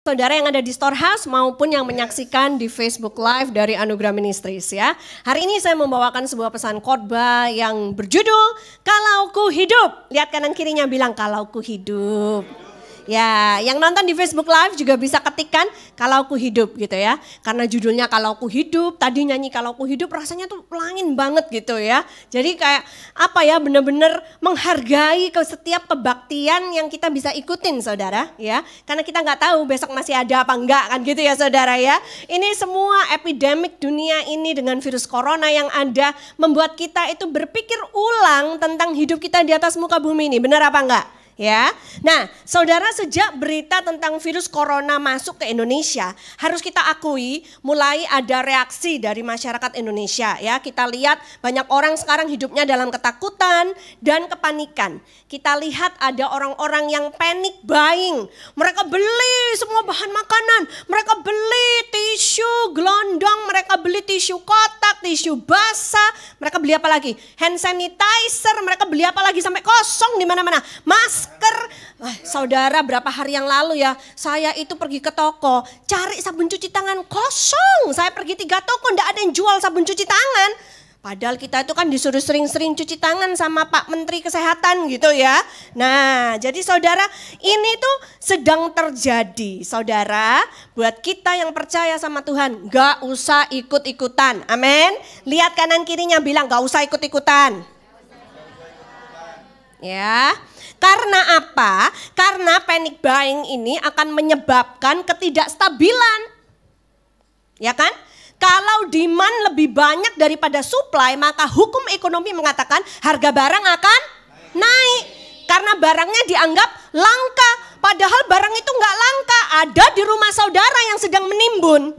Saudara yang ada di Storehouse maupun yang menyaksikan di Facebook Live dari Anugerah Ministries ya. Hari ini saya membawakan sebuah pesan khotbah yang berjudul Kalau Ku Hidup. Lihat kanan kirinya bilang kalau ku hidup. Ya, yang nonton di Facebook Live juga bisa ketikkan kalau ku hidup gitu ya. Karena judulnya kalau ku hidup, tadi nyanyi kalau ku hidup rasanya tuh pelangin banget gitu ya. Jadi kayak apa ya, benar-benar menghargai ke setiap kebaktian yang kita bisa ikutin saudara ya. Karena kita nggak tahu besok masih ada apa enggak kan gitu ya saudara ya. Ini semua epidemik dunia ini dengan virus corona yang ada membuat kita itu berpikir ulang tentang hidup kita di atas muka bumi ini. Benar apa enggak? Ya, nah saudara, sejak berita tentang virus corona masuk ke Indonesia, harus kita akui mulai ada reaksi dari masyarakat Indonesia ya. Kita lihat banyak orang sekarang hidupnya dalam ketakutan dan kepanikan. Kita lihat ada orang-orang yang panic buying. Mereka beli semua bahan makanan, mereka beli tisu gelondong, mereka beli tisu kotak, tisu basah, mereka beli apa lagi? Hand sanitizer, mereka beli apa lagi sampai kosong di mana-mana. Masker. Saudara, berapa hari yang lalu ya, saya itu pergi ke toko, cari sabun cuci tangan kosong. Saya pergi 3 toko, enggak ada yang jual sabun cuci tangan. Padahal kita itu kan disuruh sering-sering cuci tangan sama Pak Menteri Kesehatan gitu ya. Nah, jadi saudara, ini tuh sedang terjadi. Saudara, buat kita yang percaya sama Tuhan, gak usah ikut-ikutan. Amin. Lihat kanan kirinya bilang gak usah ikut-ikutan. Ya. Karena apa? Karena panic buying ini akan menyebabkan ketidakstabilan. Ya kan? Kalau demand lebih banyak daripada supply, maka hukum ekonomi mengatakan harga barang akan naik. Karena barangnya dianggap langka. Padahal barang itu nggak langka, ada di rumah saudara yang sedang menimbun.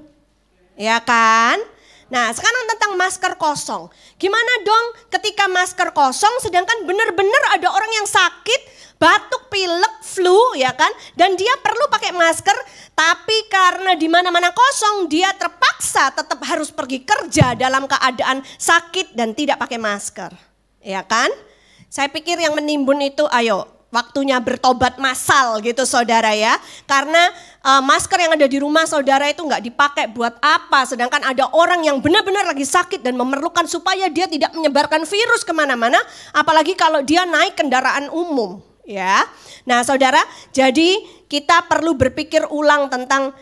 Ya kan? Nah, sekarang tentang masker kosong. Gimana dong ketika masker kosong sedangkan benar-benar ada orang yang sakit, batuk, pilek, flu ya kan? Dan dia perlu pakai masker, tapi karena di mana-mana kosong, dia terpaksa tetap harus pergi kerja dalam keadaan sakit dan tidak pakai masker. Ya kan? Saya pikir yang menimbun itu ayo waktunya bertobat massal gitu saudara ya. Karena masker yang ada di rumah saudara itu nggak dipakai buat apa. Sedangkan ada orang yang benar-benar lagi sakit dan memerlukan supaya dia tidak menyebarkan virus kemana-mana. Apalagi kalau dia naik kendaraan umum ya. Nah saudara, jadi kita perlu berpikir ulang tentang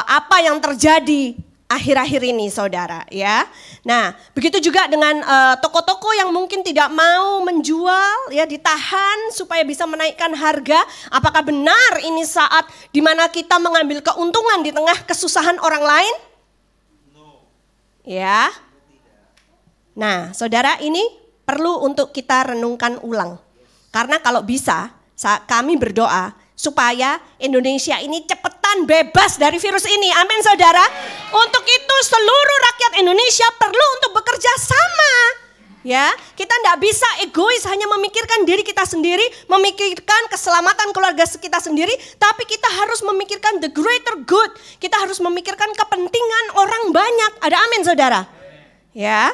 apa yang terjadi akhir-akhir ini saudara ya. Nah begitu juga dengan toko-toko yang mungkin tidak mau menjual ya, ditahan supaya bisa menaikkan harga. Apakah benar ini saat dimana kita mengambil keuntungan di tengah kesusahan orang lain? No. Ya. Nah saudara, ini perlu untuk kita renungkan ulang. Karena kalau bisa kami berdoa supaya Indonesia ini cepetan bebas dari virus ini. Amin saudara. Untuk itu seluruh rakyat Indonesia perlu untuk bekerja sama. Ya, kita tidak bisa egois hanya memikirkan diri kita sendiri, memikirkan keselamatan keluarga kita sendiri, tapi kita harus memikirkan the greater good. Kita harus memikirkan kepentingan orang banyak. Ada amin saudara? Ya.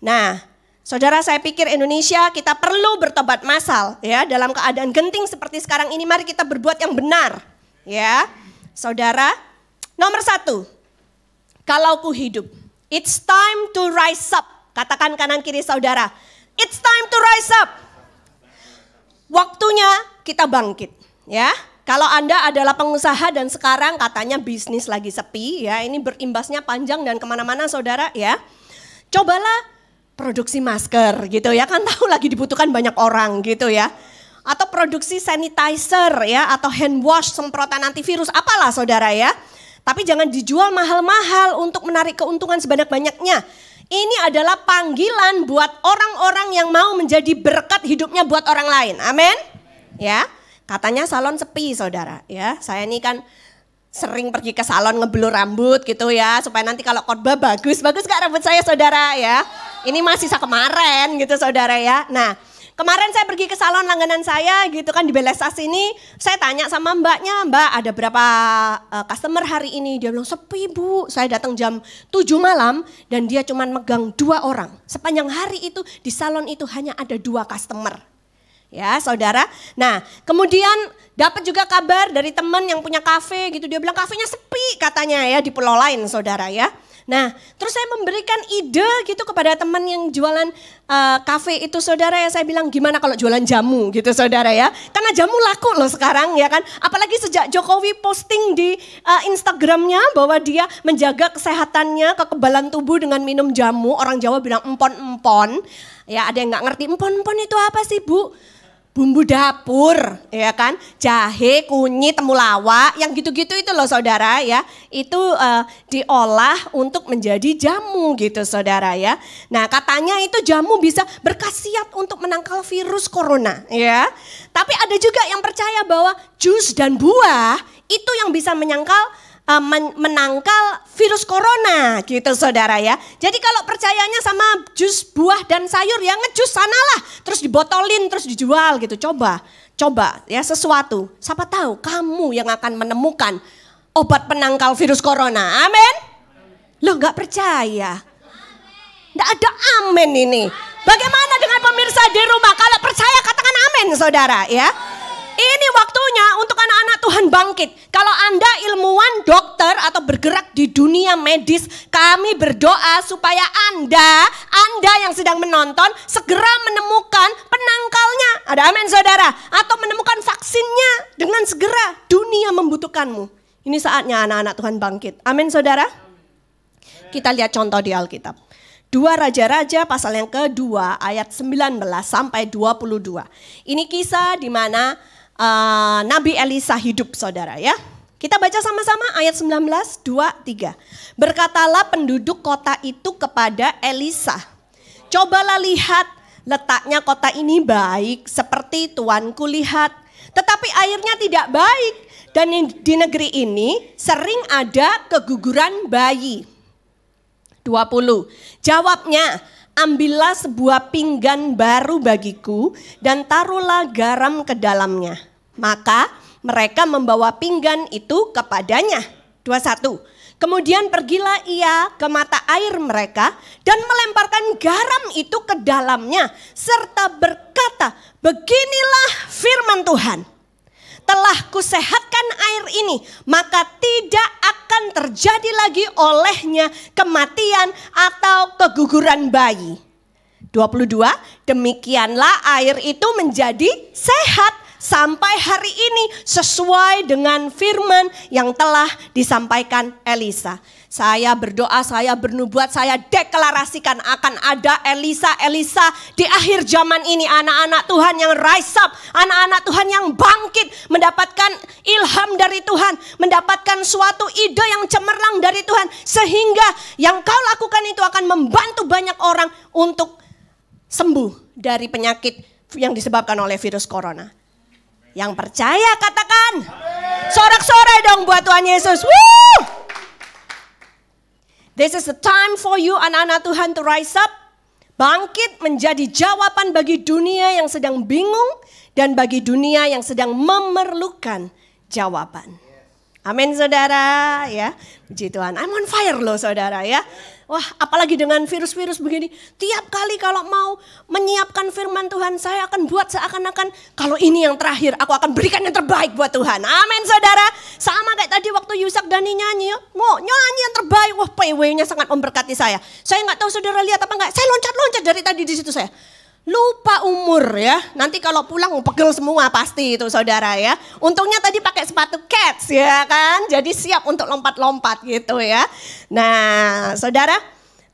Nah, saudara, saya pikir Indonesia kita perlu bertobat massal ya, dalam keadaan genting seperti sekarang ini. Mari kita berbuat yang benar ya. Saudara, nomor 1, kalau ku hidup, it's time to rise up. Katakan kanan kiri saudara, it's time to rise up. Waktunya kita bangkit ya. Kalau Anda adalah pengusaha dan sekarang katanya bisnis lagi sepi ya, ini berimbasnya panjang dan kemana-mana saudara ya. Cobalah produksi masker gitu ya, kan tahu lagi dibutuhkan banyak orang gitu ya. Atau produksi sanitizer ya, atau hand wash, semprotan antivirus, apalah saudara ya. Tapi jangan dijual mahal-mahal untuk menarik keuntungan sebanyak-banyaknya. Ini adalah panggilan buat orang-orang yang mau menjadi berkat hidupnya buat orang lain. Amin. Ya, katanya salon sepi saudara ya. Saya ini kan sering pergi ke salon ngebelur rambut gitu ya, supaya nanti kalau khotbah bagus gak rambut saya saudara ya. Ini masih kemarin gitu saudara ya. Nah kemarin saya pergi ke salon langganan saya gitu kan di Belesas ini. Saya tanya sama mbaknya, mbak ada berapa customer hari ini? Dia bilang sepi bu, saya datang jam 7 malam dan dia cuma megang 2 orang. Sepanjang hari itu di salon itu hanya ada 2 customer. Ya saudara. Nah kemudian dapat juga kabar dari teman yang punya kafe gitu. Dia bilang kafenya sepi katanya ya di pulau lain saudara ya. Nah terus saya memberikan ide gitu kepada teman yang jualan kafe itu saudara ya. Saya bilang gimana kalau jualan jamu gitu saudara ya. Karena jamu laku loh sekarang ya kan. Apalagi sejak Jokowi posting di Instagramnya bahwa dia menjaga kesehatannya, kekebalan tubuh dengan minum jamu. Orang Jawa bilang empon-empon. Ya ada yang gak ngerti empon-empon itu apa sih Bu? Bumbu dapur, ya kan, jahe, kunyit, temulawak, yang gitu-gitu itu loh saudara ya, itu diolah untuk menjadi jamu gitu saudara ya. Nah katanya itu jamu bisa berkhasiat untuk menangkal virus corona ya. Tapi ada juga yang percaya bahwa jus dan buah itu yang bisa menangkal virus corona gitu saudara ya. Jadi kalau percayanya sama jus buah dan sayur ya ngejus sanalah. Terus dibotolin terus dijual gitu. Coba ya sesuatu. Siapa tahu kamu yang akan menemukan obat penangkal virus corona. Amin. Loh gak percaya. Gak ada amin ini. Bagaimana dengan pemirsa di rumah? Kalau percaya katakan amin saudara ya. Ini waktunya untuk anak-anak Tuhan bangkit. Kalau Anda ilmuwan, dokter atau bergerak di dunia medis, kami berdoa supaya Anda yang sedang menonton segera menemukan penangkalnya. Ada amin saudara. Atau menemukan vaksinnya dengan segera. Dunia membutuhkanmu. Ini saatnya anak-anak Tuhan bangkit. Amin saudara. Kita lihat contoh di Alkitab. 2 Raja-Raja pasal yang kedua ayat 19 sampai 22. Ini kisah di mana Nabi Elisa hidup saudara ya. Kita baca sama-sama ayat 19, 2, 3. Berkatalah penduduk kota itu kepada Elisa, cobalah lihat, letaknya kota ini baik seperti tuanku lihat. Tetapi airnya tidak baik dan di negeri ini sering ada keguguran bayi. 20. Jawabnya, ambillah sebuah pinggan baru bagiku dan taruhlah garam ke dalamnya. Maka mereka membawa pinggan itu kepadanya. 21. Kemudian pergilah ia ke mata air mereka dan melemparkan garam itu ke dalamnya. Serta berkata, beginilah firman Tuhan. Telah kusehatkan air ini, maka tidak akan terjadi lagi olehnya kematian atau keguguran bayi. 22, demikianlah air itu menjadi sehat sampai hari ini sesuai dengan firman yang telah disampaikan Elisa. Saya berdoa, saya bernubuat, saya deklarasikan akan ada Elisa di akhir zaman ini. Anak-anak Tuhan yang rise up, anak-anak Tuhan yang bangkit, mendapatkan ilham dari Tuhan, mendapatkan suatu ide yang cemerlang dari Tuhan. Sehingga yang kau lakukan itu akan membantu banyak orang untuk sembuh dari penyakit yang disebabkan oleh virus corona. Yang percaya katakan, sorak-sorai dong buat Tuhan Yesus. Woo! This is the time for you anak-anak Tuhan to rise up. Bangkit menjadi jawaban bagi dunia yang sedang bingung dan bagi dunia yang sedang memerlukan jawaban. Amin saudara ya. Puji Tuhan. I'm on fire loh saudara ya. Wah apalagi dengan virus-virus begini. Tiap kali kalau mau menyiapkan firman Tuhan, saya akan buat seakan-akan kalau ini yang terakhir, aku akan berikan yang terbaik buat Tuhan. Amin saudara. Sama kayak tadi waktu Yusak Dani nyanyi. Mau nyanyi yang terbaik. Wah PW-nya sangat memberkati saya. Saya gak tahu saudara lihat apa enggak. Saya loncat-loncat dari tadi di situ saya. Lupa umur ya, nanti kalau pulang pegel semua pasti itu saudara ya. Untungnya tadi pakai sepatu Keds ya kan, jadi siap untuk lompat-lompat gitu ya. Nah saudara,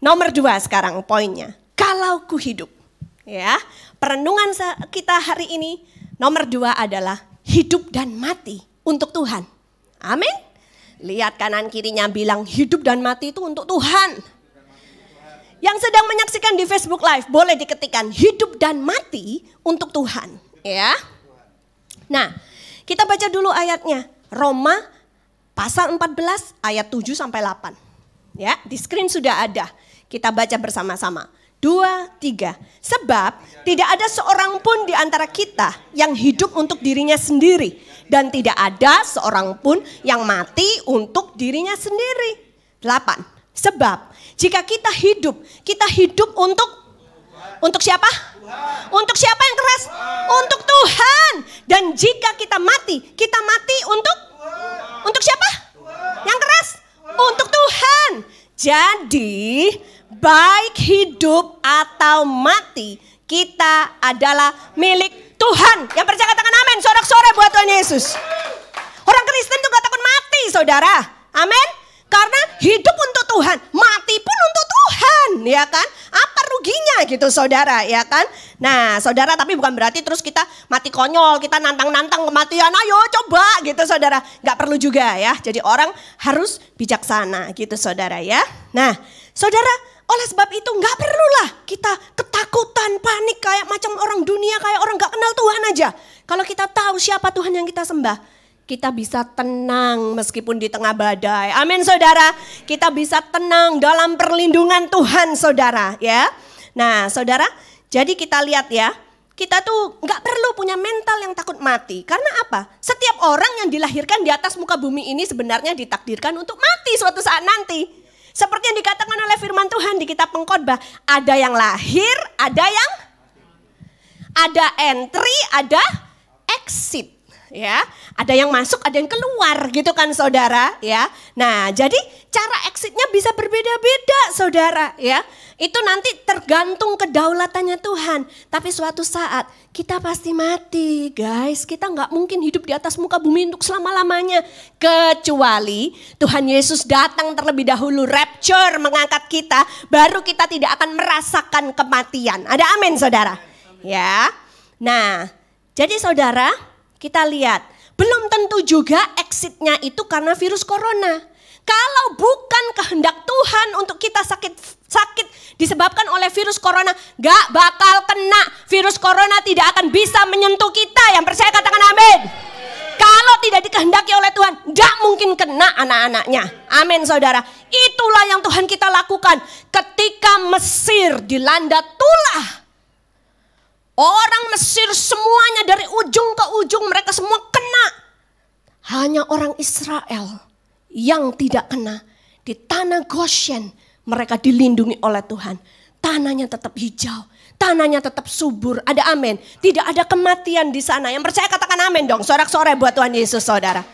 nomor 2 sekarang poinnya. Kalau ku hidup ya, perenungan kita hari ini nomor 2 adalah hidup dan mati untuk Tuhan. Amin. Lihat kanan kirinya bilang hidup dan mati itu untuk Tuhan. Yang sedang menyaksikan di Facebook Live boleh diketikkan hidup dan mati untuk Tuhan, ya. Nah, kita baca dulu ayatnya. Roma pasal 14 ayat 7 sampai 8. Ya, di screen sudah ada. Kita baca bersama-sama. 2, 3. Sebab tidak ada seorang pun di antara kita yang hidup untuk dirinya sendiri dan tidak ada seorang pun yang mati untuk dirinya sendiri. 8. Sebab jika kita hidup untuk Untuk siapa? Untuk siapa yang keras? Untuk Tuhan. Dan jika kita mati untuk siapa? Yang keras? Untuk Tuhan. Jadi baik hidup atau mati, kita adalah milik Tuhan. Yang percaya katakan amin. Sorak-sorai buat Tuhan Yesus. Orang Kristen tuh gak takut mati, saudara. Amin. Karena hidup untuk Tuhan, mati pun untuk Tuhan, ya kan? Apa ruginya gitu, saudara, ya kan? Nah, saudara, tapi bukan berarti terus kita mati konyol, kita nantang-nantang kematian, ayo coba gitu, saudara. Gak perlu juga ya. Jadi orang harus bijaksana gitu, saudara ya. Nah, saudara, oleh sebab itu gak perlulah kita ketakutan, panik kayak macam orang dunia, kayak orang gak kenal Tuhan aja. Kalau kita tahu siapa Tuhan yang kita sembah, kita bisa tenang meskipun di tengah badai. Amin, saudara. Kita bisa tenang dalam perlindungan Tuhan, saudara, ya. Nah, saudara, jadi kita lihat ya, kita tuh nggak perlu punya mental yang takut mati. Karena apa? Setiap orang yang dilahirkan di atas muka bumi ini sebenarnya ditakdirkan untuk mati suatu saat nanti. Seperti yang dikatakan oleh firman Tuhan di kitab Pengkhotbah, ada yang lahir, ada entry, ada exit. Ya, ada yang masuk, ada yang keluar gitu kan, saudara, ya. Nah, jadi cara exitnya bisa berbeda-beda, saudara, ya. Itu nanti tergantung kedaulatannya Tuhan. Tapi suatu saat kita pasti mati, guys. Kita nggak mungkin hidup di atas muka bumi untuk selama-lamanya. Kecuali Tuhan Yesus datang terlebih dahulu, rapture, mengangkat kita, baru kita tidak akan merasakan kematian. Ada amin, saudara? Ya. Nah, jadi saudara, kita lihat, belum tentu juga exitnya itu karena virus corona. Kalau bukan kehendak Tuhan untuk kita sakit disebabkan oleh virus corona, gak bakal kena. Virus corona tidak akan bisa menyentuh kita. Yang percaya katakan amin. Kalau tidak dikehendaki oleh Tuhan, gak mungkin kena anak-anaknya. Amin, saudara. Itulah yang Tuhan kita lakukan ketika Mesir dilanda tulah. Orang Mesir semuanya dari ujung ke ujung mereka semua kena. Hanya orang Israel yang tidak kena. Di tanah Goshen mereka dilindungi oleh Tuhan. Tanahnya tetap hijau, tanahnya tetap subur. Ada amin. Tidak ada kematian di sana. Yang percaya katakan amin dong. Sorak-sorai buat Tuhan Yesus, saudara.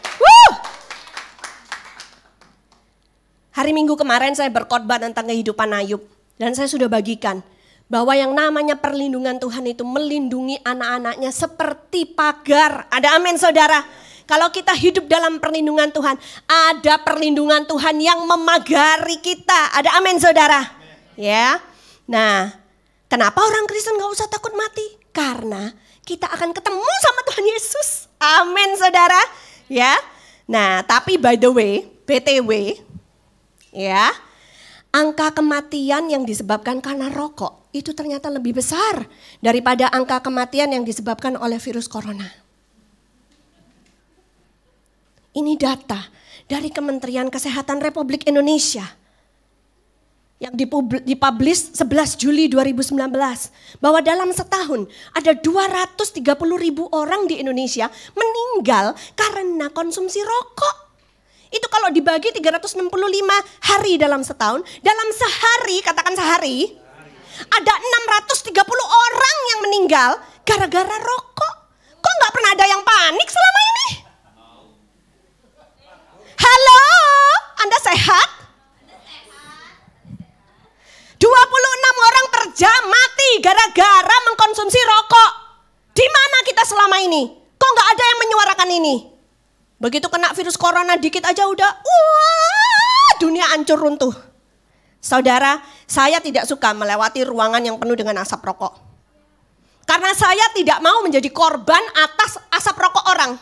Hari Minggu kemarin saya berkhotbah tentang kehidupan Ayub. Dan saya sudah bagikan bahwa yang namanya perlindungan Tuhan itu melindungi anak-anaknya seperti pagar. Ada amin, saudara. Kalau kita hidup dalam perlindungan Tuhan, ada perlindungan Tuhan yang memagari kita. Ada amin, saudara. Ya. Nah, kenapa orang Kristen gak usah takut mati? Karena kita akan ketemu sama Tuhan Yesus. Amin, saudara. Ya. Nah, tapi by the way, BTW, ya, angka kematian yang disebabkan karena rokok itu ternyata lebih besar daripada angka kematian yang disebabkan oleh virus corona. Ini data dari Kementerian Kesehatan Republik Indonesia yang dipublish 11 Juli 2019. Bahwa dalam setahun ada 230.000 orang di Indonesia meninggal karena konsumsi rokok. Itu kalau dibagi 365 hari dalam setahun, dalam sehari, katakan sehari, ada 630 orang yang meninggal gara-gara rokok. Kok gak pernah ada yang panik selama ini? Halo, Anda sehat? 26 orang per jam mati gara-gara mengkonsumsi rokok. Di mana kita selama ini? Kok gak ada yang menyuarakan ini? Begitu kena virus corona dikit aja udah, wah, dunia hancur runtuh. Saudara, saya tidak suka melewati ruangan yang penuh dengan asap rokok. Karena saya tidak mau menjadi korban atas asap rokok orang.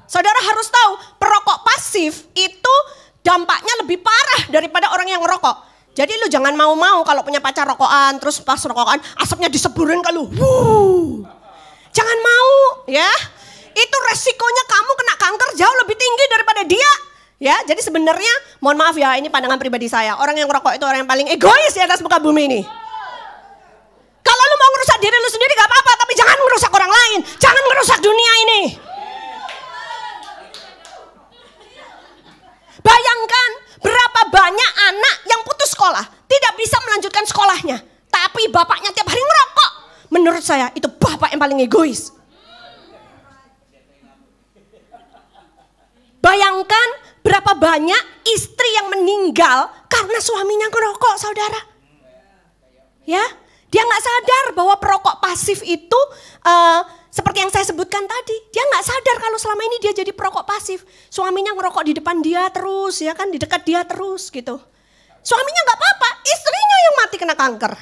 Saudara harus tahu, perokok pasif itu dampaknya lebih parah daripada orang yang merokok. Jadi lu jangan mau-mau kalau punya pacar rokokan, terus pas rokokan asapnya diseburin ke lu. Jangan mau, ya. Itu resikonya kamu kena kanker jauh lebih tinggi daripada dia. Ya, jadi sebenarnya mohon maaf ya, ini pandangan pribadi saya. Orang yang ngerokok itu orang yang paling egois di atas muka bumi ini. Kalau lu mau ngerusak diri lu sendiri gak apa-apa, tapi jangan ngerusak orang lain. Jangan ngerusak dunia ini. Bayangkan berapa banyak anak yang putus sekolah, tidak bisa melanjutkan sekolahnya. Tapi bapaknya tiap hari ngerokok. menurut saya itu bapak yang paling egois. Bayangkan berapa banyak istri yang meninggal karena suaminya ngerokok, saudara. Ya, dia nggak sadar bahwa perokok pasif itu seperti yang saya sebutkan tadi. Dia nggak sadar kalau selama ini dia jadi perokok pasif. Suaminya ngerokok di depan dia terus, ya kan, di dekat dia terus gitu. Suaminya nggak apa-apa, istrinya yang mati kena kanker.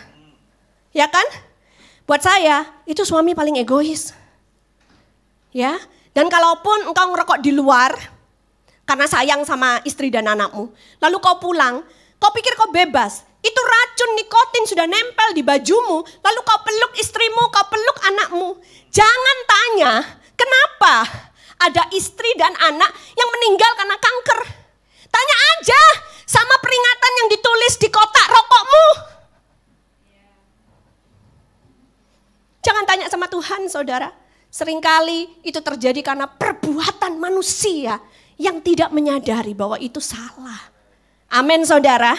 Ya kan? Buat saya itu suami paling egois. Ya, dan kalaupun engkau ngerokok di luar karena sayang sama istri dan anakmu, lalu kau pulang, kau pikir kau bebas. Itu racun nikotin sudah nempel di bajumu, lalu kau peluk istrimu, kau peluk anakmu. Jangan tanya kenapa ada istri dan anak yang meninggal karena kanker. Tanya aja sama peringatan yang ditulis di kotak rokokmu. Jangan tanya sama Tuhan, saudara. Seringkali itu terjadi karena perbuatan manusia yang tidak menyadari bahwa itu salah. Amin, saudara.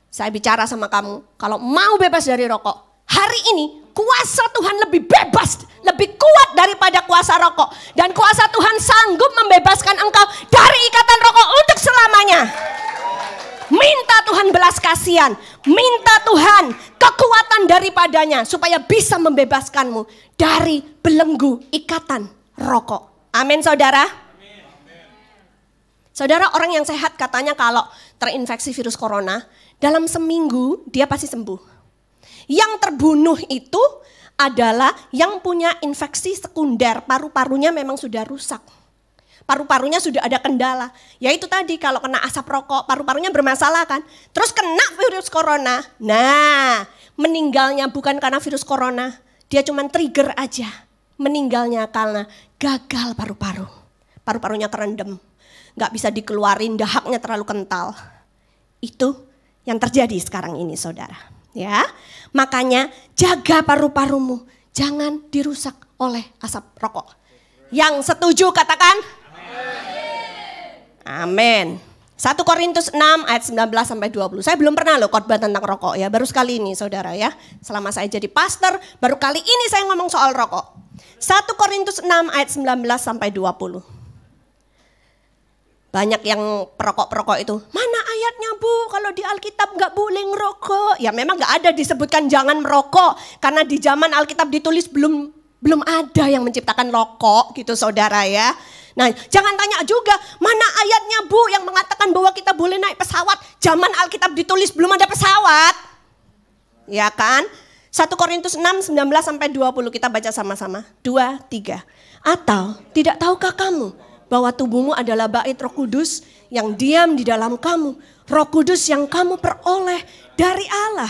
Saya bicara sama kamu, kalau mau bebas dari rokok, hari ini kuasa Tuhan lebih bebas, lebih kuat daripada kuasa rokok. Dan kuasa Tuhan sanggup membebaskan engkau dari ikatan rokok untuk selamanya. Minta Tuhan belas kasihan, minta Tuhan kekuatan daripadanya supaya bisa membebaskanmu dari belenggu ikatan rokok. Amin, saudara. Saudara, orang yang sehat katanya kalau terinfeksi virus corona, dalam seminggu dia pasti sembuh. Yang terbunuh itu adalah yang punya infeksi sekunder, paru-parunya memang sudah rusak. Paru-parunya sudah ada kendala. Yaitu tadi kalau kena asap rokok, paru-parunya bermasalah kan. Terus kena virus corona. Nah, meninggalnya bukan karena virus corona. Dia cuma trigger aja. Meninggalnya karena gagal paru-paru. Paru-parunya kerendam. Gak bisa dikeluarin, dahaknya terlalu kental. Itu yang terjadi sekarang ini, saudara. Ya, makanya jaga paru-parumu, jangan dirusak oleh asap rokok. Yang setuju katakan amin. 1 Korintus 6 ayat 19 sampai 20. Saya belum pernah loh khotbah tentang rokok ya, baru sekali ini, saudara ya. Selama saya jadi pastor, baru kali ini saya ngomong soal rokok. 1 Korintus 6 ayat 19 sampai 20. Banyak yang perokok-perokok itu, mana ayatnya Bu kalau di Alkitab gak boleh ngerokok. Ya memang gak ada disebutkan jangan merokok. Karena di zaman Alkitab ditulis belum ada yang menciptakan rokok gitu, saudara ya. Nah, jangan tanya juga mana ayatnya Bu yang mengatakan bahwa kita boleh naik pesawat. Zaman Alkitab ditulis belum ada pesawat. Ya kan? 1 Korintus 6, 19 sampai 20 kita baca sama-sama. 2, 3. Atau tidak tahukah kamu bahwa tubuhmu adalah bait Roh Kudus yang diam di dalam kamu. Roh Kudus yang kamu peroleh dari Allah.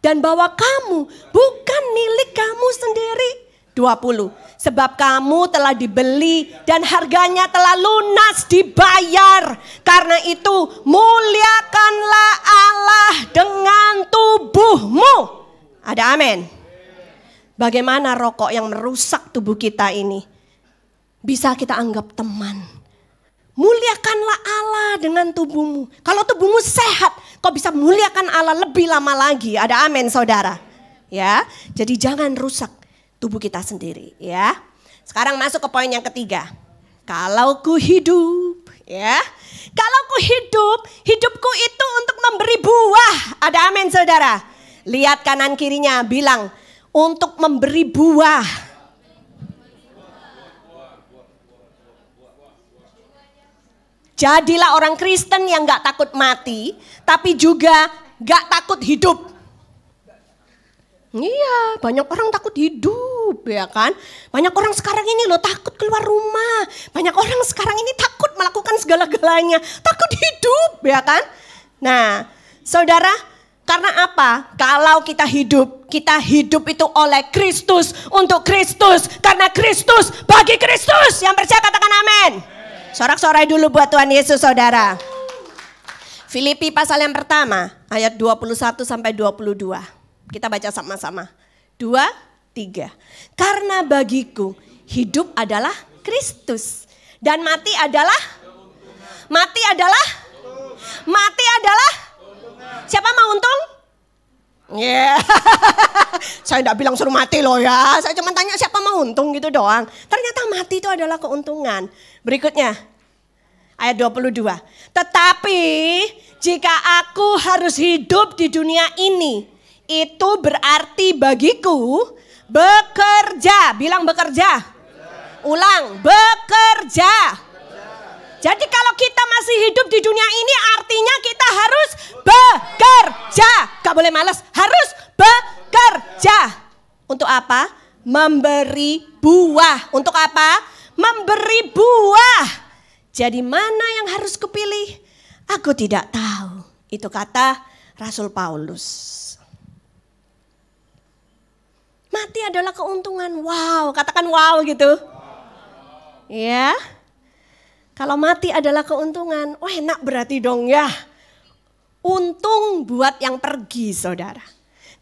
Dan bahwa kamu bukan milik kamu sendiri. 20. Sebab kamu telah dibeli dan harganya telah lunas dibayar. Karena itu muliakanlah Allah dengan tubuhmu. Ada amin. Bagaimana rokok yang merusak tubuh kita ini bisa kita anggap teman. Muliakanlah Allah dengan tubuhmu. Kalau tubuhmu sehat, kau bisa muliakan Allah lebih lama lagi. Ada amin, saudara. Ya, jadi jangan rusak tubuh kita sendiri. Ya. Sekarang masuk ke poin yang ketiga. Kalau ku hidup, ya. Kalau ku hidup, hidupku itu untuk memberi buah. Ada amin, saudara. Lihat kanan kirinya, bilang untuk memberi buah. Jadilah orang Kristen yang gak takut mati, tapi juga gak takut hidup. Iya, banyak orang takut hidup, ya kan? Banyak orang sekarang ini loh takut keluar rumah. Banyak orang sekarang ini takut melakukan segala-galanya. Takut hidup, ya kan? Nah, saudara, karena apa? Kalau kita hidup itu oleh Kristus, untuk Kristus, karena Kristus, bagi Kristus. Yang percaya katakan amin. Sorak-sorai dulu buat Tuhan Yesus, saudara. Filipi pasal yang pertama, ayat 21 sampai 22. Kita baca sama-sama. 2, 3. Karena bagiku hidup adalah Kristus dan mati adalah siapa mau untung? Yeah. Saya tidak bilang suruh mati loh ya. Saya cuma tanya siapa mau untung gitu doang. Ternyata mati itu adalah keuntungan. Berikutnya, ayat 22. Tetapi jika aku harus hidup di dunia ini, itu berarti bagiku bekerja. Bilang bekerja. Ulang, bekerja. Jadi kalau kita masih hidup di dunia ini artinya kita harus bekerja. Gak boleh malas, harus bekerja. Untuk apa? Memberi buah. Untuk apa? Memberi buah. Jadi mana yang harus kupilih? Aku tidak tahu. Itu kata Rasul Paulus. Mati adalah keuntungan. Wow, katakan wow gitu. Ya. Kalau mati adalah keuntungan, enak berarti dong ya. Untung buat yang pergi saudara.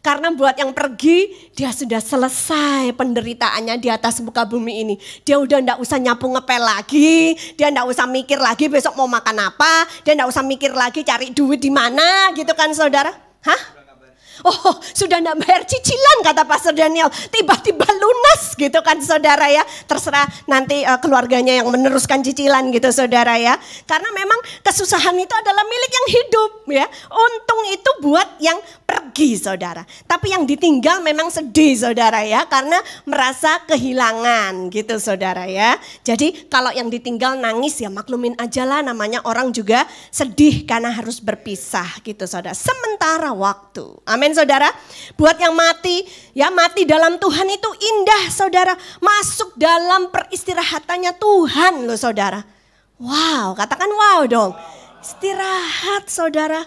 Karena buat yang pergi, dia sudah selesai penderitaannya di atas muka bumi ini. Dia udah enggak usah nyapu ngepel lagi, dia enggak usah mikir lagi besok mau makan apa, dia enggak usah mikir lagi cari duit di mana gitu kan saudara. Hah? Oh, sudah enggak bayar cicilan kata Pastor Daniel. Tiba-tiba lunas gitu kan saudara ya. Terserah nanti keluarganya yang meneruskan cicilan gitu saudara ya. Karena memang kesusahan itu adalah milik yang hidup ya. Untung itu buat yang pergi saudara. Tapi yang ditinggal memang sedih saudara ya. Karena merasa kehilangan gitu saudara ya. Jadi kalau yang ditinggal nangis ya maklumin aja lah, namanya orang juga sedih karena harus berpisah gitu saudara. Sementara waktu. Amin saudara. Buat yang mati, ya mati dalam Tuhan itu indah saudara. Masuk dalam peristirahatannya Tuhan loh saudara. Wow, katakan wow dong. Istirahat saudara.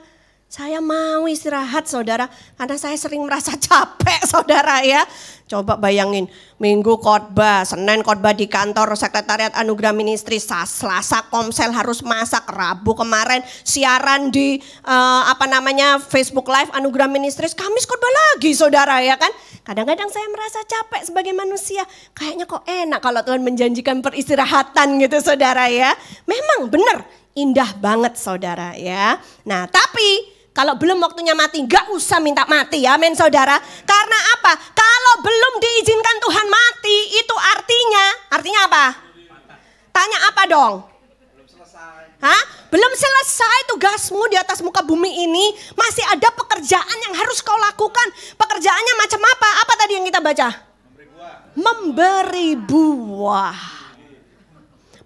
Saya mau istirahat saudara. Karena saya sering merasa capek saudara ya. Coba bayangin, Minggu khotbah, Senin khotbah di kantor sekretariat Anugerah Ministry, Selasa komsel harus masak, Rabu kemarin siaran di Facebook Live Anugerah Ministry, Kamis khotbah lagi saudara ya kan. Kadang-kadang saya merasa capek sebagai manusia. Kayaknya kok enak kalau Tuhan menjanjikan peristirahatan gitu saudara ya. Memang benar indah banget saudara ya. Nah tapi kalau belum waktunya mati, gak usah minta mati ya, amin saudara. Karena apa? Kalau belum diizinkan Tuhan mati, itu artinya apa? Tanya apa dong? Belum selesai. Hah? Belum selesai tugasmu di atas muka bumi ini. Masih ada pekerjaan yang harus kau lakukan. Pekerjaannya macam apa? Apa tadi yang kita baca? Memberi buah.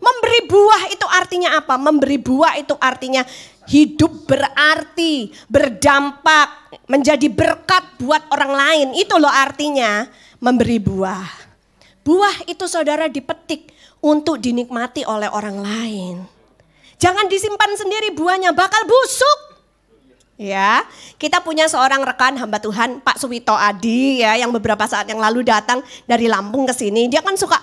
Memberi buah itu artinya apa? Memberi buah itu artinya hidup berarti, berdampak, menjadi berkat buat orang lain. Itu loh artinya memberi buah. Buah itu saudara dipetik untuk dinikmati oleh orang lain. Jangan disimpan sendiri, buahnya bakal busuk. Ya, kita punya seorang rekan hamba Tuhan, Pak Suwito Adi ya, yang beberapa saat yang lalu datang dari Lampung ke sini. Dia kan suka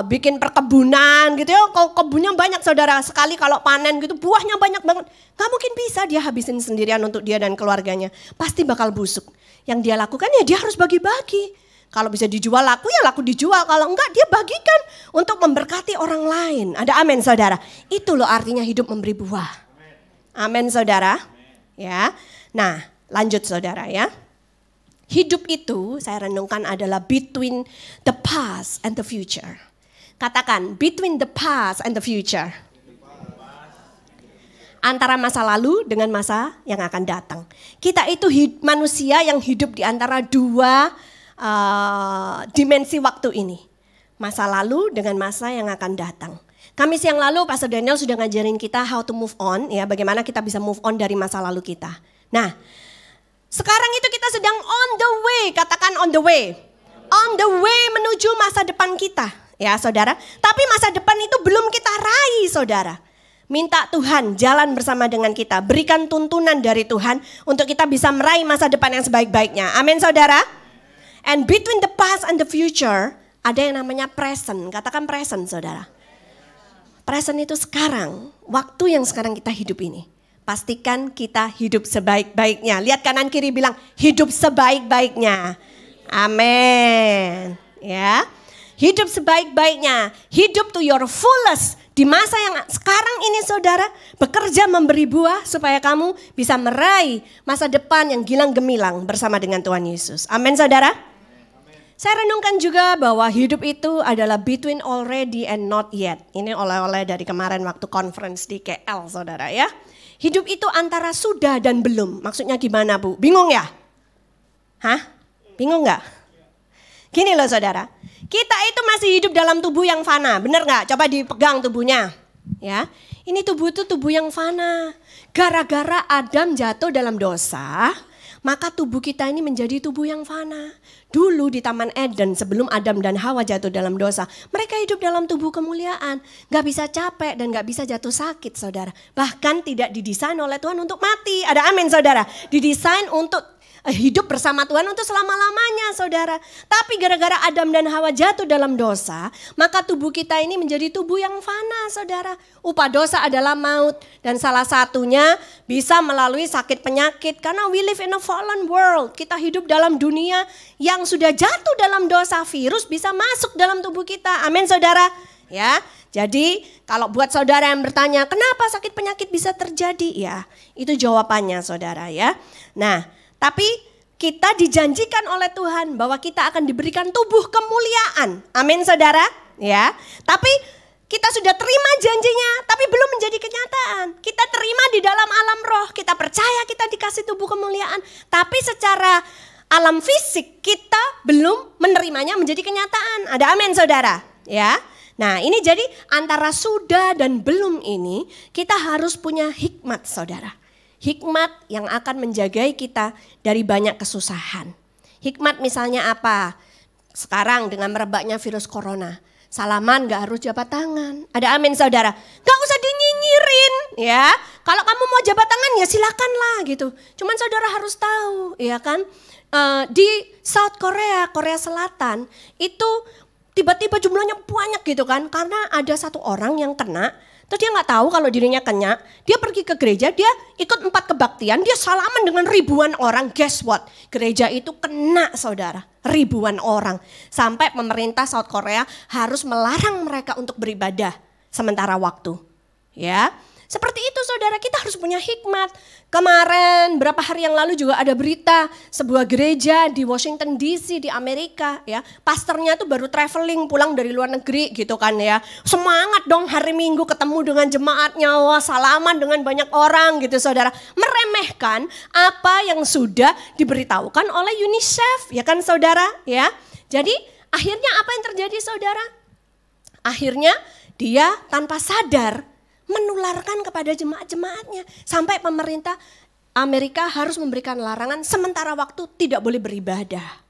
bikin perkebunan gitu ya, kebunnya banyak saudara. Sekali kalau panen gitu buahnya banyak banget. Gak mungkin bisa dia habisin sendirian untuk dia dan keluarganya. Pasti bakal busuk. Yang dia lakukan ya dia harus bagi-bagi. Kalau bisa dijual laku ya laku dijual, kalau enggak dia bagikan untuk memberkati orang lain. Ada amin saudara. Itu loh artinya hidup memberi buah. Amin saudara. Ya, nah lanjut saudara ya. Hidup itu saya renungkan adalah between the past and the future. Katakan between the past and the future. Antara masa lalu dengan masa yang akan datang. Kita itu manusia yang hidup di antara dua dimensi waktu ini. Masa lalu dengan masa yang akan datang. Kamis yang lalu Pastor Daniel sudah ngajarin kita how to move on, ya, bagaimana kita bisa move on dari masa lalu kita. Nah, sekarang itu kita sedang on the way, katakan on the way. On the way menuju masa depan kita, ya saudara. Tapi masa depan itu belum kita raih saudara. Minta Tuhan jalan bersama dengan kita, berikan tuntunan dari Tuhan untuk kita bisa meraih masa depan yang sebaik-baiknya. Amin saudara. And between the past and the future, ada yang namanya present, katakan present saudara. Present itu sekarang, waktu yang sekarang kita hidup ini. Pastikan kita hidup sebaik-baiknya. Lihat kanan kiri bilang hidup sebaik-baiknya. Amin. Ya. Hidup sebaik-baiknya. Hidup to your fullest Di masa yang sekarang ini saudara, bekerja memberi buah supaya kamu bisa meraih masa depan yang gilang gemilang bersama dengan Tuhan Yesus. Amin saudara. Saya renungkan juga bahwa hidup itu adalah between already and not yet. Ini oleh-oleh dari kemarin waktu conference di KL saudara ya. Hidup itu antara sudah dan belum. Maksudnya gimana Bu? Bingung ya? Hah? Bingung gak? Gini loh saudara. Kita itu masih hidup dalam tubuh yang fana, benar nggak? Coba dipegang tubuhnya, ya. Ini tubuh itu tubuh yang fana. Gara-gara Adam jatuh dalam dosa, maka tubuh kita ini menjadi tubuh yang fana. Dulu di Taman Eden sebelum Adam dan Hawa jatuh dalam dosa, mereka hidup dalam tubuh kemuliaan. Gak bisa capek dan gak bisa jatuh sakit saudara. Bahkan tidak didesain oleh Tuhan untuk mati. Ada amin saudara. Didesain untuk hidup bersama Tuhan untuk selama-lamanya saudara. Tapi gara-gara Adam dan Hawa jatuh dalam dosa, maka tubuh kita ini menjadi tubuh yang fana saudara. Upah dosa adalah maut. Dan salah satunya bisa melalui sakit penyakit. Karena we live in a fallen world. Kita hidup dalam dunia yang sudah jatuh dalam dosa. Virus bisa masuk dalam tubuh kita. Amin saudara. Ya, jadi kalau buat saudara yang bertanya kenapa sakit penyakit bisa terjadi, ya itu jawabannya saudara ya. Nah, tapi kita dijanjikan oleh Tuhan bahwa kita akan diberikan tubuh kemuliaan. Amin saudara. Ya. Tapi kita sudah terima janjinya tapi belum menjadi kenyataan. Kita terima di dalam alam roh. Kita percaya kita dikasih tubuh kemuliaan. Tapi secara alam fisik kita belum menerimanya menjadi kenyataan. Ada amin saudara. Ya. Nah ini jadi antara sudah dan belum ini kita harus punya hikmat saudara. Hikmat yang akan menjagai kita dari banyak kesusahan. Hikmat misalnya apa? Sekarang dengan merebaknya virus corona. Salaman gak harus jabat tangan. Ada amin saudara. Gak usah dinyinyirin ya. Kalau kamu mau jabat tangan ya silakanlah gitu. Cuman saudara harus tahu ya kan. Di South Korea, Korea Selatan itu tiba-tiba jumlahnya banyak gitu kan. Karena ada satu orang yang kena. Terus dia gak tahu kalau dirinya kena, dia pergi ke gereja, dia ikut 4 kebaktian, dia salaman dengan ribuan orang. Guess what? Gereja itu kena saudara, ribuan orang. Sampai pemerintah South Korea harus melarang mereka untuk beribadah sementara waktu. Ya, seperti itu saudara, kita harus punya hikmat. Kemarin berapa hari yang lalu juga ada berita sebuah gereja di Washington DC di Amerika ya. Pastornya tuh baru traveling pulang dari luar negeri gitu kan ya. Semangat dong hari Minggu ketemu dengan jemaatnya, wah salaman dengan banyak orang gitu saudara. Meremehkan apa yang sudah diberitahukan oleh UNICEF ya kan saudara ya. Jadi akhirnya apa yang terjadi saudara? Akhirnya dia tanpa sadar menularkan kepada jemaat-jemaatnya. Sampai pemerintah Amerika harus memberikan larangan sementara waktu tidak boleh beribadah.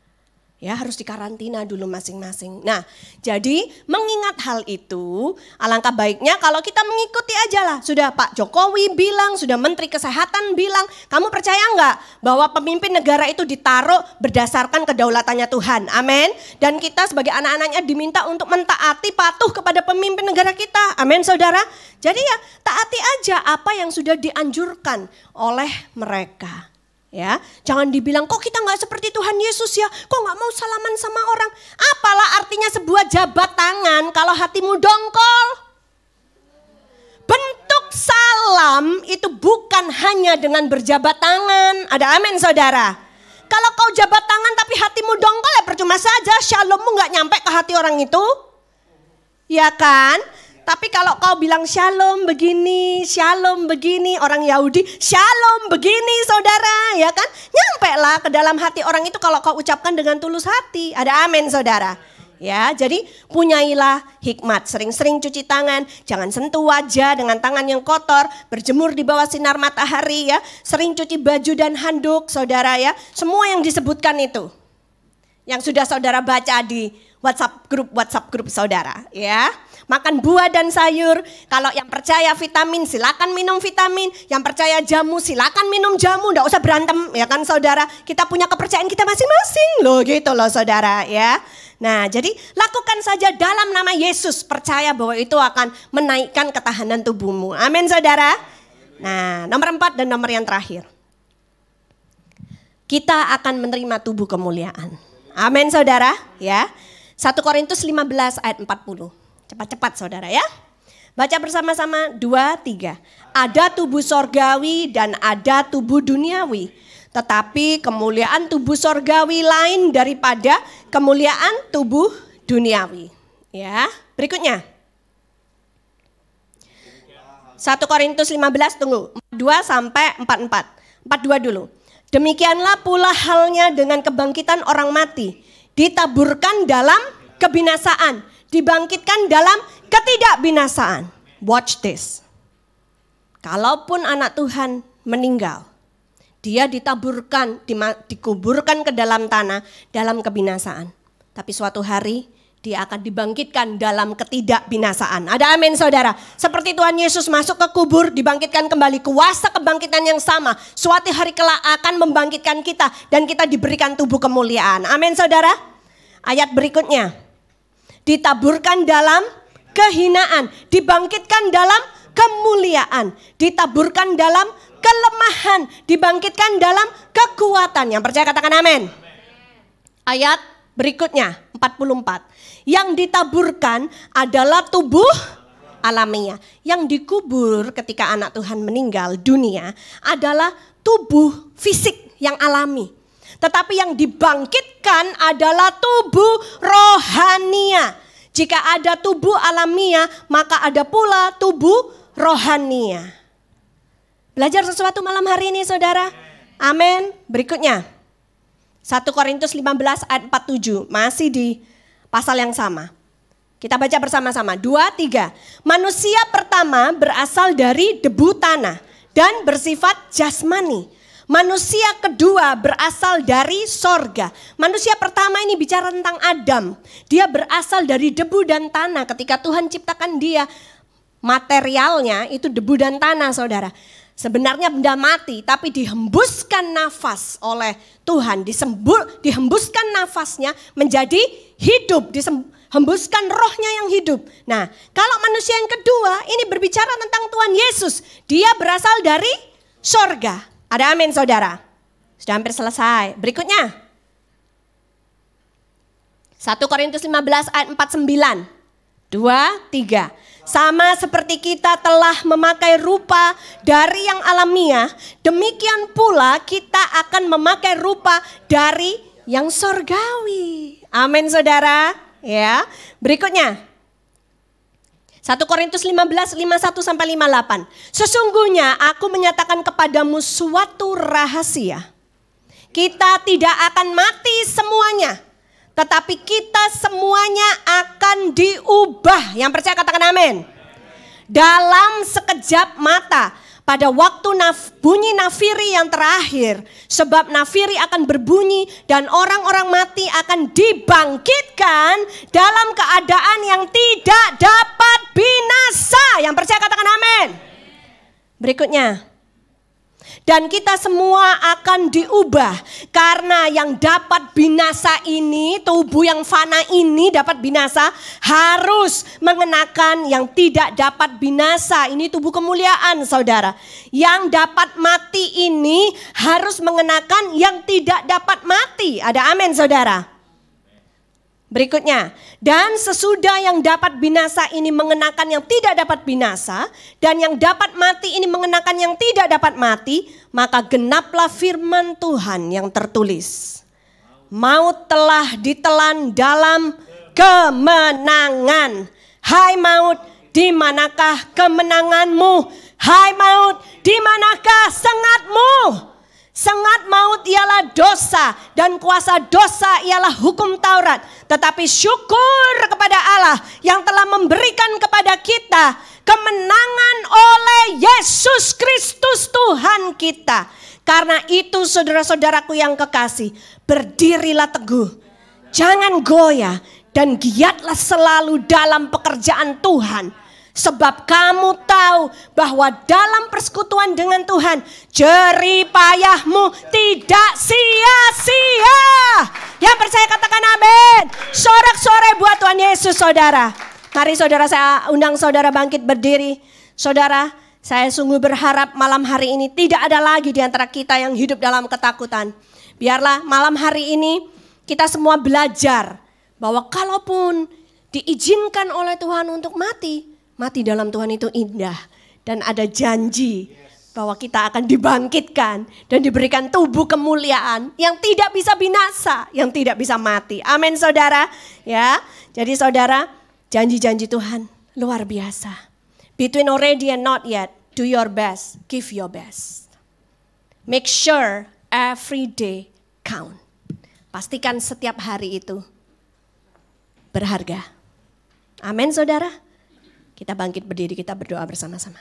Ya harus dikarantina dulu masing-masing. Nah jadi mengingat hal itu alangkah baiknya kalau kita mengikuti aja lah. Sudah Pak Jokowi bilang, sudah Menteri Kesehatan bilang. Kamu percaya enggak bahwa pemimpin negara itu ditaruh berdasarkan kedaulatannya Tuhan. Amin. Dan kita sebagai anak-anaknya diminta untuk mentaati patuh kepada pemimpin negara kita. Amin saudara. Jadi ya taati aja apa yang sudah dianjurkan oleh mereka. Ya, jangan dibilang kok kita nggak seperti Tuhan Yesus ya, kok nggak mau salaman sama orang. Apalah artinya sebuah jabat tangan kalau hatimu dongkol? Bentuk salam itu bukan hanya dengan berjabat tangan. Ada amin saudara. Kalau kau jabat tangan tapi hatimu dongkol ya percuma saja, shalommu nggak nyampe ke hati orang itu. Ya kan? Tapi kalau kau bilang shalom begini, orang Yahudi shalom begini saudara, ya kan? Nyampe lah ke dalam hati orang itu kalau kau ucapkan dengan tulus hati. Ada amin saudara. Ya, jadi punyailah hikmat, sering-sering cuci tangan, jangan sentuh wajah dengan tangan yang kotor, berjemur di bawah sinar matahari ya, sering cuci baju dan handuk saudara ya, semua yang disebutkan itu. Yang sudah saudara baca di WhatsApp grup saudara ya. Makan buah dan sayur. Kalau yang percaya vitamin silakan minum vitamin. Yang percaya jamu silakan minum jamu. Nggak usah berantem ya kan saudara. Kita punya kepercayaan kita masing-masing loh gitu loh saudara ya. Nah jadi lakukan saja dalam nama Yesus. Percaya bahwa itu akan menaikkan ketahanan tubuhmu. Amin saudara. Nah nomor 4 dan nomor yang terakhir. Kita akan menerima tubuh kemuliaan. Amin saudara ya. 1 Korintus 15 ayat 40. Cepat-cepat saudara ya. Baca bersama-sama, 2, 3. Ada tubuh sorgawi dan ada tubuh duniawi. Tetapi kemuliaan tubuh sorgawi lain daripada kemuliaan tubuh duniawi. Ya, berikutnya. 1 Korintus 15, tunggu. 2 sampai 44. 42 dulu. Demikianlah pula halnya dengan kebangkitan orang mati. Ditaburkan dalam kebinasaan, dibangkitkan dalam ketidakbinasaan. Watch this. Kalaupun anak Tuhan meninggal, dia ditaburkan, dikuburkan ke dalam tanah dalam kebinasaan. Tapi suatu hari dia akan dibangkitkan dalam ketidakbinasaan. Ada amin saudara. Seperti Tuhan Yesus masuk ke kubur, dibangkitkan kembali. Kuasa kebangkitan yang sama suatu hari kelak akan membangkitkan kita. Dan kita diberikan tubuh kemuliaan. Amin saudara. Ayat berikutnya. Ditaburkan dalam kehinaan. Dibangkitkan dalam kemuliaan. Ditaburkan dalam kelemahan. Dibangkitkan dalam kekuatan. Yang percaya katakan amin. Ayat berikutnya 44. Yang ditaburkan adalah tubuh alamiah. Yang dikubur ketika anak Tuhan meninggal dunia adalah tubuh fisik yang alami. Tetapi yang dibangkitkan adalah tubuh rohania. Jika ada tubuh alamiah, maka ada pula tubuh rohania. Belajar sesuatu malam hari ini saudara? Amin. Berikutnya. 1 Korintus 15 ayat 47. Masih di pasal yang sama. Kita baca bersama-sama. 2, 3. Manusia pertama berasal dari debu tanah dan bersifat jasmani. Manusia kedua berasal dari sorga. Manusia pertama ini bicara tentang Adam. Dia berasal dari debu dan tanah. Ketika Tuhan ciptakan dia, materialnya itu debu dan tanah saudara. Sebenarnya benda mati tapi dihembuskan nafas oleh Tuhan. Dihembuskan nafasnya menjadi hidup. Dihembuskan rohnya yang hidup. Nah kalau manusia yang kedua ini berbicara tentang Tuhan Yesus. Dia berasal dari sorga. Ada amin saudara. Sudah hampir selesai. Berikutnya. 1 Korintus 15 ayat 49. 2, 3. Sama seperti kita telah memakai rupa dari yang alamiah, demikian pula kita akan memakai rupa dari yang sorgawi. Amin saudara. Ya. Berikutnya. 1 Korintus 15, 51 sampai 58. Sesungguhnya aku menyatakan kepadamu suatu rahasia. Kita tidak akan mati semuanya. Tetapi kita semuanya akan diubah. Yang percaya katakan amin. Dalam sekejap mata. Pada waktu bunyi nafiri yang terakhir. Sebab nafiri akan berbunyi. Dan orang-orang mati akan dibangkitkan. Dalam keadaan yang tidak dapat binasa. Yang percaya katakan amin. Berikutnya. Dan kita semua akan diubah. Karena yang dapat binasa ini, tubuh yang fana ini dapat binasa, harus mengenakan yang tidak dapat binasa. Ini tubuh kemuliaan saudara. Yang dapat mati ini harus mengenakan yang tidak dapat mati. Ada amin saudara. Berikutnya, dan sesudah yang dapat binasa ini mengenakan yang tidak dapat binasa, dan yang dapat mati ini mengenakan yang tidak dapat mati, maka genaplah firman Tuhan yang tertulis. Maut telah ditelan dalam kemenangan. Hai maut, di manakah kemenanganmu? Hai maut, di manakah sengatmu? Sengat maut ialah dosa dan kuasa dosa ialah hukum Taurat. Tetapi syukur kepada Allah yang telah memberikan kepada kita kemenangan oleh Yesus Kristus Tuhan kita. Karena itu saudara-saudaraku yang kekasih, berdirilah teguh, jangan goyah dan giatlah selalu dalam pekerjaan Tuhan. Sebab kamu tahu bahwa dalam persekutuan dengan Tuhan, jerih payahmu tidak sia-sia. Yang percaya katakan amin. Sorak-sorai buat Tuhan Yesus saudara. Mari saudara, saya undang saudara bangkit berdiri. Saudara, saya sungguh berharap malam hari ini tidak ada lagi di antara kita yang hidup dalam ketakutan. Biarlah malam hari ini kita semua belajar bahwa kalaupun diizinkan oleh Tuhan untuk mati, Mati dalam Tuhan itu indah. Dan ada janji bahwa kita akan dibangkitkan dan diberikan tubuh kemuliaan yang tidak bisa binasa, yang tidak bisa mati. Amin saudara. Ya, jadi saudara, janji-janji Tuhan luar biasa. Between already and not yet, do your best, give your best. Make sure every day count. Pastikan setiap hari itu berharga. Amin saudara. Kita bangkit berdiri, kita berdoa bersama-sama.